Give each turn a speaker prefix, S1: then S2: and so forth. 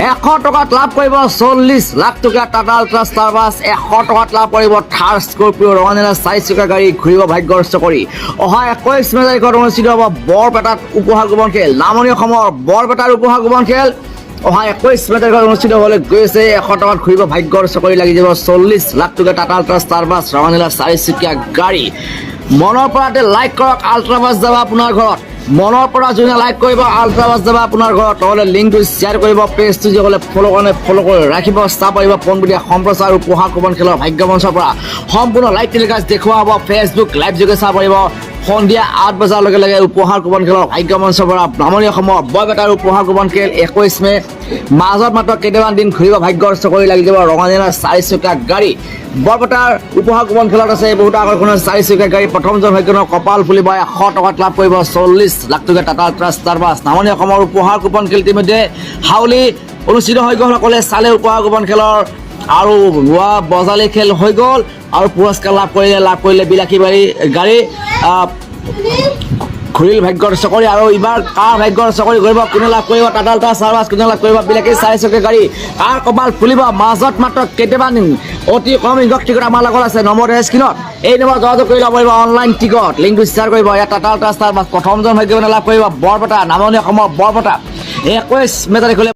S1: 100 টকাত লাভ কৰিব 40 লাখ টকা টাটা আল্ট্ৰা ষ্টাৰ বাছ 100 টকাত লাভ কৰিব থাৰ স্কৰপিঅ ৰঙানীলা 4 চকীয়া গাড়ী ঘূৰিব ভাগ্যস্ত কৰি অহা 21 মে তাৰিখত অনুষ্ঠিত হ'ব বৰপেটাত উপহাৰ গোপন খেল নামনি অসমৰ বৰপেটাৰ উপহাৰ গোপন খেল অহা 21 মে তাৰিখত অনুষ্ঠিত হ'বলৈ গৈছে 100 টকাত ঘূৰিব ভাগ্যস্ত কৰি লাগি যাব 40 লাখ টকা টাটা আল্ট্ৰা ষ্টাৰ বাছ ৰঙানীলা 4 চকীয়া গাড়ী মনৰ পৰাতে লাইক কৰক আল্ট্ৰা বাছ যাব আপোনাৰ ঘৰত মনৰ পৰা যোনে লাইক কৰিব আল্ট্ৰা বাছ যাব আপোনাৰ ঘৰত নহ'লে লিংকটো শ্বেয়াৰ কৰিব পেজটো যিসকলে ফ'ল' কৰি ৰাখিব চাব পাৰিব পোনপটীয়া সম্প্ৰচাৰ উপহাৰ কুপন খেলৰ ভাগ্য মঞ্চৰ পৰা সম্পূৰ্ণ লাইভ টেলিকাষ্ট দেখুওৱা হ'ব ফেচবুক লাইভ যোগে চাব পাৰিব সন্ধিয়া 8 বজাৰ লগে লগে উপহাৰ কুপন খেলৰ ভাগ্য মঞ্চৰ পৰা নামনি অসমৰ বৰপেটাৰ উপহাৰ কুপন খেল 21 মে মাজত মাত্ৰ কেইটামান দিন ঘূৰিব ভাগ্যস্ত কৰি লাগি যাব ৰঙানীলা 4 চকীয়া গাড়ী বৰপেটাৰ উপহাৰ কুপন খেলত আছে বহুত আকৰ্ষণীয় 4 চকীয়া গাড়ী প্ৰথমজন ভাগ্যনৰ কপাল ফুলিব 100 টকাত লাভ কৰিব 40 লাখ টকা টাটা আল্ট্ৰা ষ্টাৰ বাছ নামনি অসমৰ উপহাৰ কুপন খেল ইতিমধ্যে হাউলি অনুষ্ঠিত হৈ গ'ল সকলে চালে উপহাৰ কুপন খেলৰ আৰু লোৱা বজালি খেল হৈ গ'ল আৰু পুৰস্কাৰ লাভ কৰিলে বিলাসীবাৰী গাড়ী ঘূৰিল ভাগ্যৰ চকৰি আৰু এইবাৰ কাৰ ভাগ্যৰ চকৰি কৰিব কোনে লাভ কৰিব টাটা আল্ট্ৰা ষ্টাৰ বাছ কোনে লাভ কৰিব বিলাসী 4 চকীয়া গাড়ী কাৰ কপাল ফুলিব মাজত মাত্ৰ কেইটামান দিন অতি কম সংখ্যক টিকট আমাৰ লগত আছে নম্বৰ স্ক্ৰীনত এই নম্বৰ যোগাযোগ কৰি ল'ব পাৰিব অনলাইন টিকট লিংকটো শ্বেয়াৰ কৰিব ইয়াত টাটা আল্ট্ৰা ষ্টাৰ বাছ প্ৰথমজন ভাগ্যৱানে লাভ কৰিব বৰপেটা নামনি অসমৰ বৰপেটা 21 মে তাৰিখলৈ